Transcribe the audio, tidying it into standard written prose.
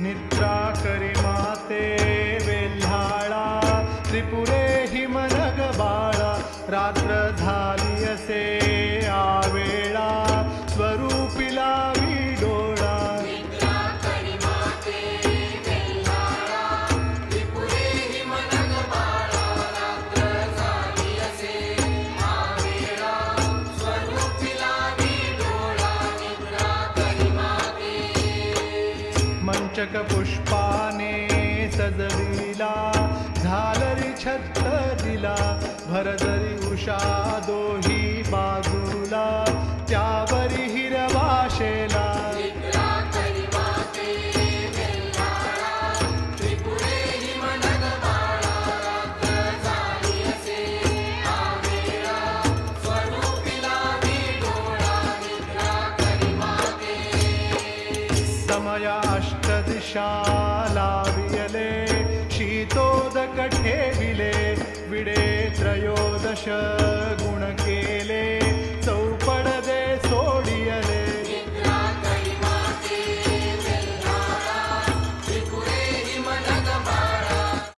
निद्रा करी माते वेल्हाळा त्रिपुरे हिमनग बाळा रात्र झाली असे आवेळा स्वरूपिला डोळा मंचक पुष्पाने सजविला झालरी छत दिला भरदरी उषा दोही बाजूला त्यावरी हिरवा शेला समय अष्टदिशा लावियले शीतोदक ठेविले विडे त्रयोदश